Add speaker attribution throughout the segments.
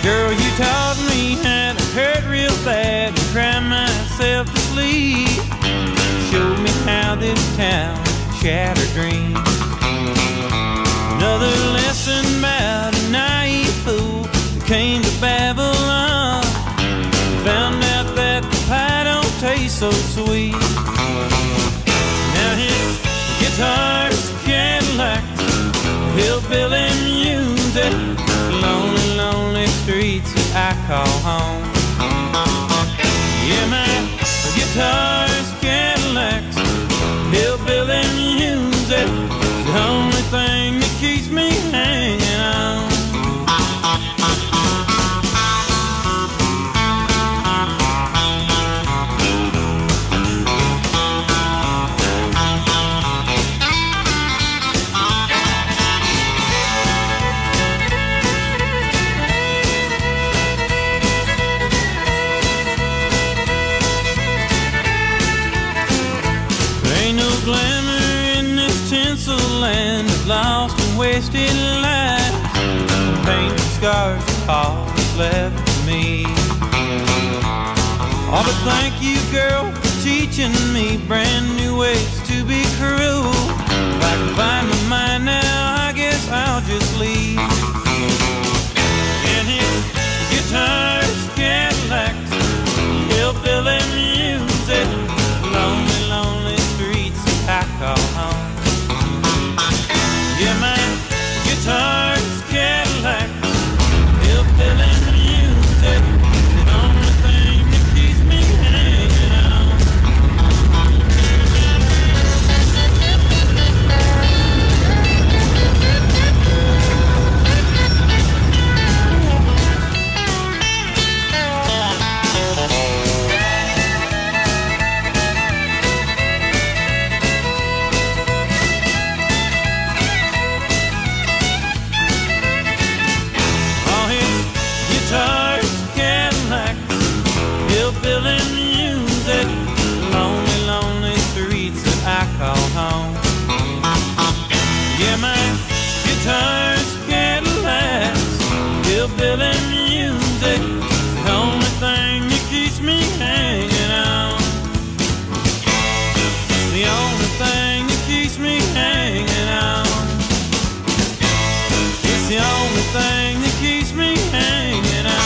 Speaker 1: Girl, you taught me how to hurt real bad and cry myself to sleep. Showed me how this town shattered dreams. Another lesson about a naive fool that came to Babylon. Found out that the pie don't taste so sweet. Now his guitar's Cadillacs, hillbilly music, lonely, lonely streets that I call home. Yeah, my guitar's Cadillacs, hillbilly music, the only thing that keeps me hanging on. Land of lost and wasted lives, paint scars are all that's left for me. Oh, but thank you, girl, for teaching me brand new ways to be cruel. If I can find my mind now, I guess I'll just leave. And his guitars, Cadillacs, hillbilly music, lonely, lonely streets that I call home. Yeah, my guitar's Cadillacs, hillbilly music, the only thing that keeps me hanging on. Hillbilly music, lonely, lonely streets that I call home. Yeah, my guitar's Cadillacs, hillbilly music, the only thing that keeps me hanging on. The only thing that keeps me hanging on. It's the only thing that keeps me hanging on.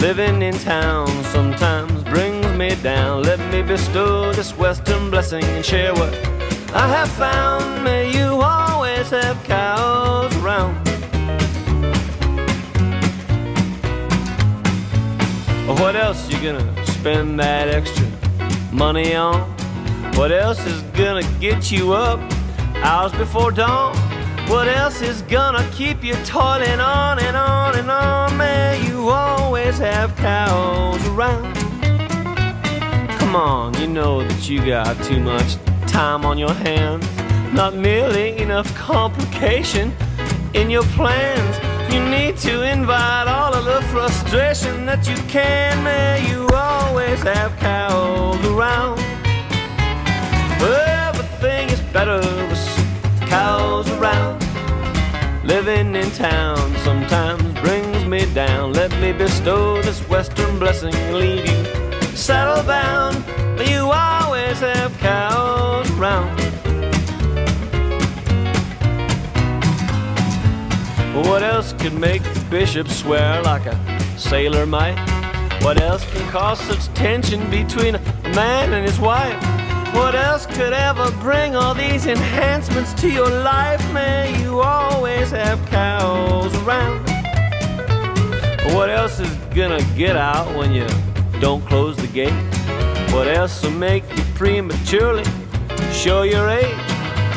Speaker 2: Living in town sometimes brings me down. Let me bestow this western blessing and share what I have found. May you always have cows around. What else you gonna spend that extra money on? What else is gonna get you up hours before dawn? What else is gonna keep you toiling on and on and on? May you always have cows around. Come on, you know that you got too much time on your hands. Not merely enough complication in your plans. You need to invite all of the frustration that you can. May you always have cows around. Everything is better with some cows around. Living in town sometimes brings me down. Let me bestow this western blessing and leave you saddle bound. May you always have cows around. What else could make the bishop swear like a sailor might? What else can cause such tension between a man and his wife? What else could ever bring all these enhancements to your life? May you always have cows around. What else is gonna get out when you don't close the gate? What else will make you prematurely show your age?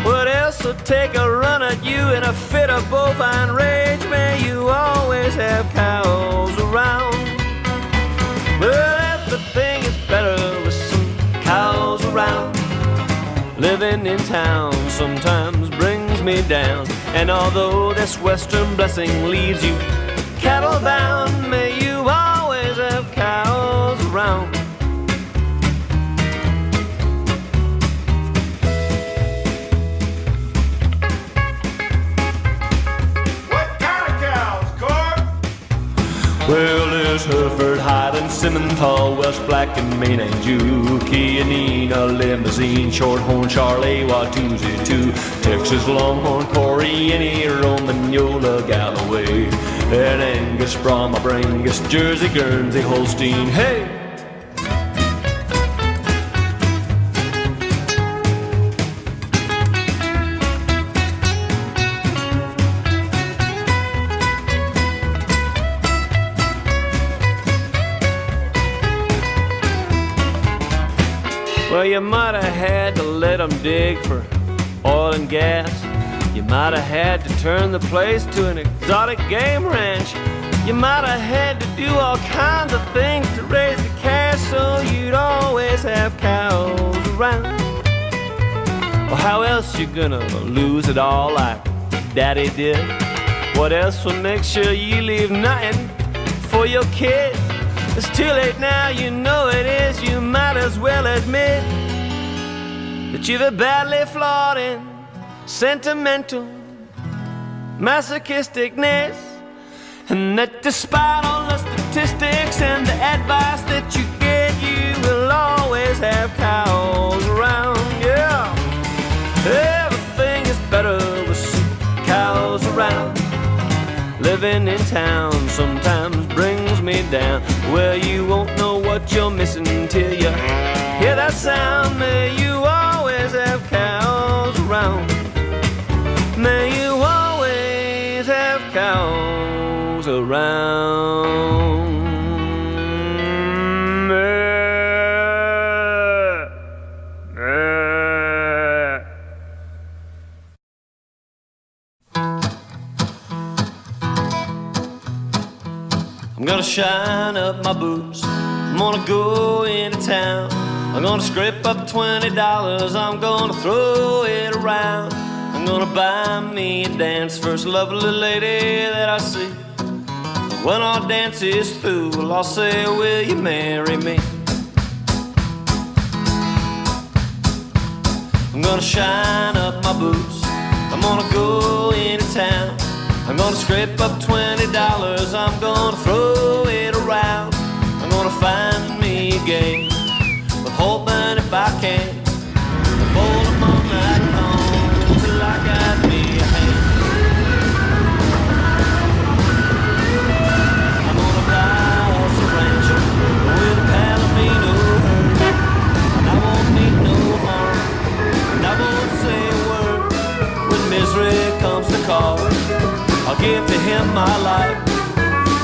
Speaker 2: What else will take a run at you in a fit a bovine range, may you always have cows around. Well, everything is better with some cows around. Living in town sometimes brings me down, and although this western blessing leaves you cattle bound, may you always have cows around. Well, there's Hereford, Highland, Simmental, Welsh Black and Maine and Juki, Nina, Limousine, Shorthorn, Charlie, Watusi, too, Texas Longhorn, Coriani, Romagnola, Galloway, and Angus, Brahma, Brangus, Jersey, Guernsey, Holstein, hey! Well, you might have had to let them dig for oil and gas. You might have had to turn the place to an exotic game ranch. You might have had to do all kinds of things to raise the cash so you'd always have cows around. Well, how else you gonna lose it all like Daddy did? What else will make sure you leave nothing for your kids? It's too late now, you know it is. You might as well admit that you've a badly flawed and sentimental masochisticness, and that despite all the statistics and the advice that you get, you will always have cows around. Yeah, everything is better with some cows around. Living in town sometimes brings me down. Well, you won't know what you're missing till you hear that sound. May you always have cows around. May you always have cows around. I'm gonna shine up my boots, I'm gonna go into town, I'm gonna scrape up $20, I'm gonna throw it around. I'm gonna buy me a dance, first lovely lady that I see. When our dance is through, well, I'll say, will you marry me? I'm gonna shine up my boots, I'm gonna go into town, I'm gonna scrape up $20, I'm gonna throw it around. I'm gonna find me a game, but hoping if I can, hold them all night long till I got me a hand. I'm gonna buy a Holsey ranch with a palomino herd, and I won't need no harm, and I won't say a word. When misery comes to call, I'll give to him my life.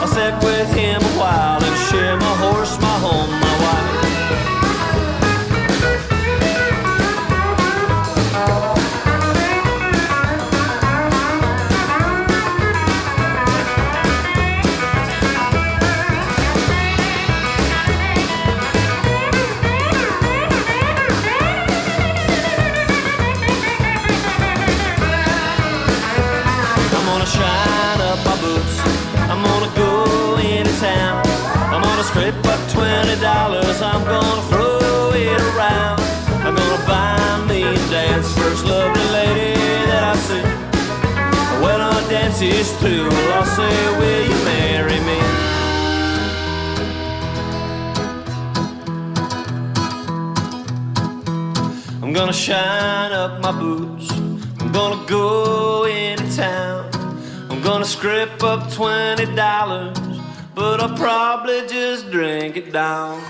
Speaker 2: I'll sit with him a while and share my horse, my home, my wife. I'm gonna shine up my boots, I'm gonna go into town, I'm gonna scrape up $20, I'm gonna throw it around. I'm gonna buy me a dance, first lovely lady that I see. When our dance is through, well, I'll say, will you marry me? I'm gonna shine up my boots, I'm gonna go into town, I'm gonna scrape up $20, but I'll probably just drink it down.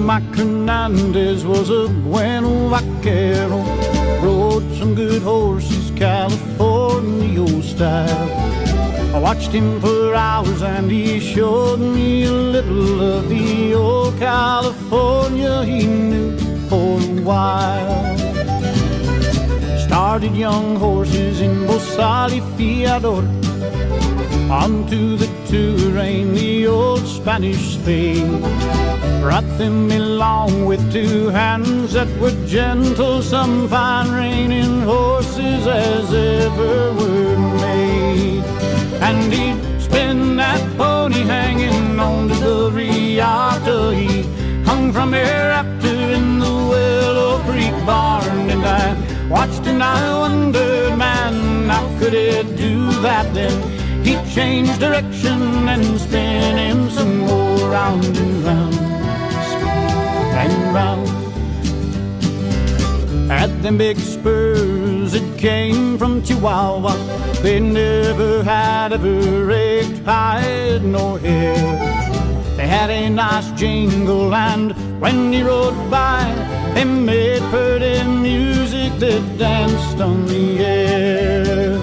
Speaker 3: Mike Hernandez was a bueno vaquero, rode some good horses, California style. I watched him for hours and he showed me a little of the old California he knew for a while. Started young horses in Bosali Fiador, onto the Touraine, the old Spanish spade. Brought them along with two hands that were gentle, some fine reining horses as ever were made. And he'd spin that pony hanging on to the riata. He hung from hereafter in the Willow Creek barn. And I watched and I wondered, man, how could it do that then? He'd change direction and spin him some more, round and round and round. Had them big spurs that came from Chihuahua. They never had ever raked hide nor hair. They had a nice jingle, and when he rode by, they made pretty music that danced on the air.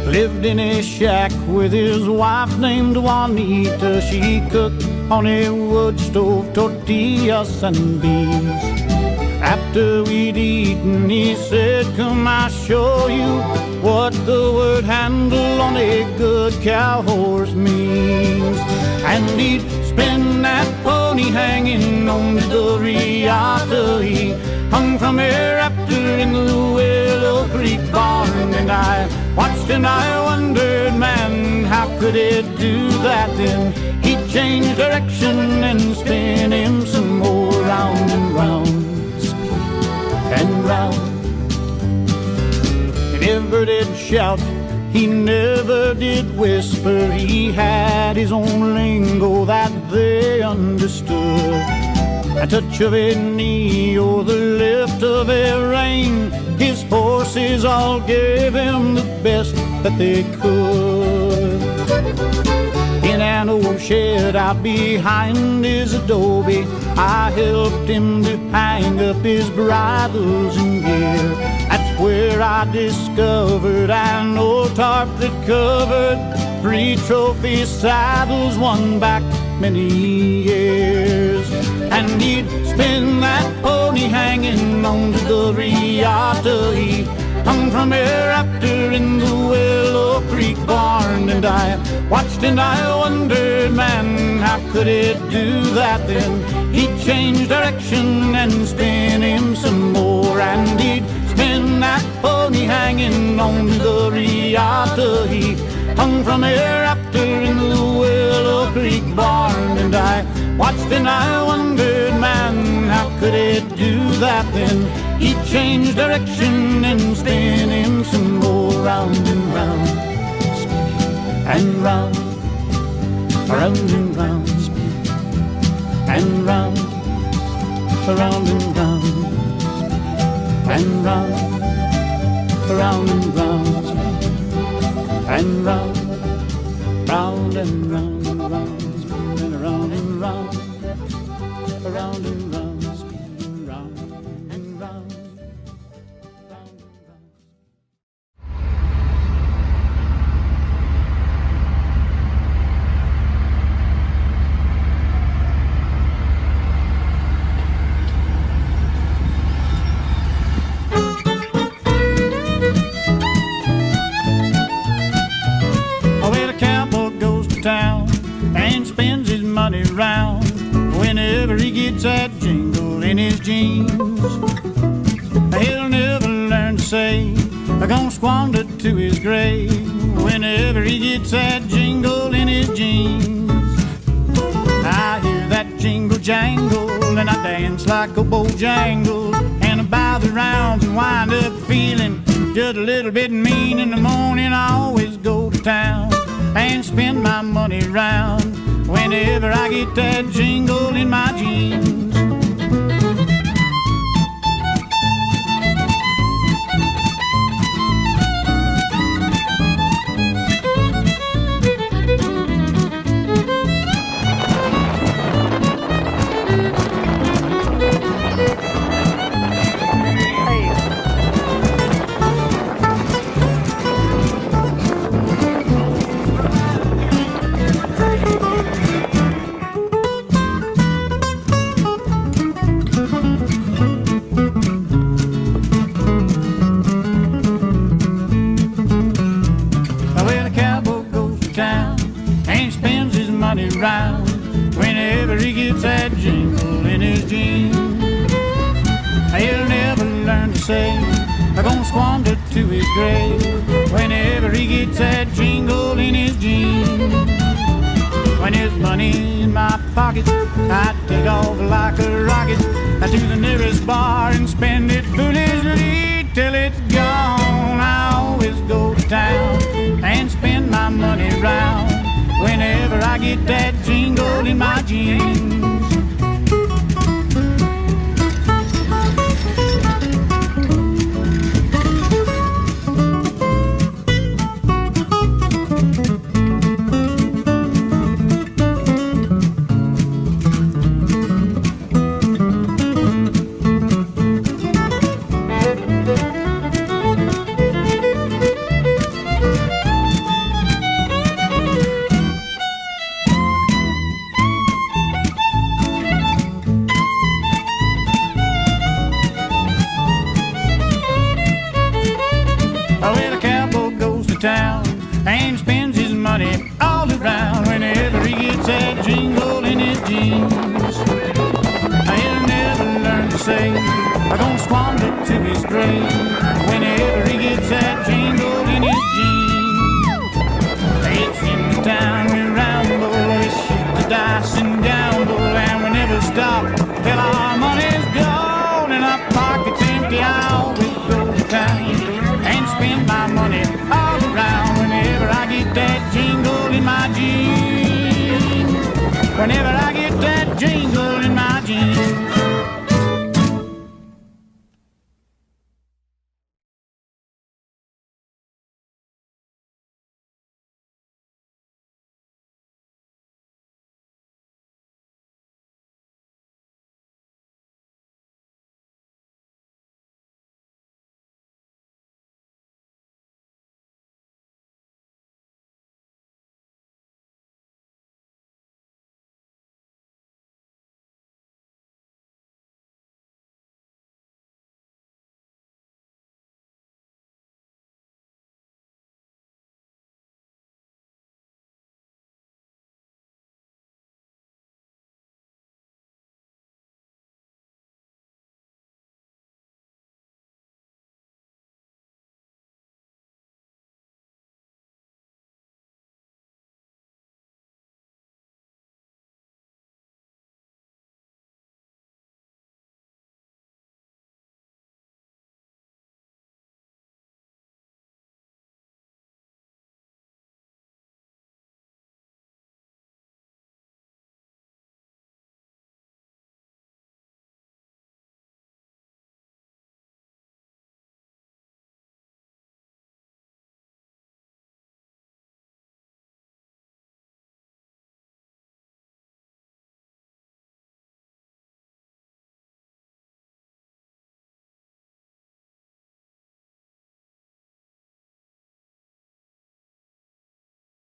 Speaker 3: Lived in a shack with his wife named Juanita. She cooked on a wood stove, tortillas and beans. After we'd eaten, he said, come, I'll show you what the word handle on a good cow horse means. And he'd spin that pony hanging on the riata. He hung from hereafter in the Willow Creek barn. And I watched and I wondered, man, how could it do that then? He'd change direction and spin him some more, round and round and round. He never did shout, he never did whisper. He had his own lingo that they understood. A touch of a knee or the lift of a rein, his horses all gave him the best that they could. In an old shed out behind his adobe, I helped him to hang up his bridles and gear. That's where I discovered an old tarp that covered 3 trophy saddles, one back many years. And he'd spin that pony hanging on to the riata. He hung from hereafter in the Willow Creek barn. And I watched and I wondered, man, how could it do that then? He'd change direction and spin him some more. And he'd spin that pony hanging on to the riata. He hung from hereafter in the Willow Creek barn. And I watched and I wondered, man, how could it do that then? He'd change direction and spin him some more, round and round, and round, round and round, and round, round and round, and round, round and round, and round, round and round and round, and round and round, around and round, spinning round and round, round and round. Oh, well, a cowboy goes to town and spends his money round. Whenever he gets that jingle in his jeans, he'll never learn to save, gonna squander to his grave. Whenever he gets that jingle in his jeans, I hear that jingle jangle and I dance like a bojangle, and I buy the rounds and wind up feeling just a little bit mean. In the morning I always go to town and spend my money round. Whenever I get that jingle in my jeans. squander to his grave. Whenever he gets that jingle in his jeans. When there's money in my pocket, I take off like a rocket to the nearest bar and spend it foolishly till it's gone. I always go to town and spend my money round whenever I get that jingle in my jeans. And spends his money all around whenever he gets that jingle in his jeans. He'll never learn to say, I'm gonna squander to his grave whenever he gets that jingle in his jeans. It's in the town we ramble, we shoot the dice and gamble, and we never stop till our money's gone and our pockets empty. I always go to town and spend my money all around whenever I get that jingle in my jeans. Whenever I get that jingle in my jeans.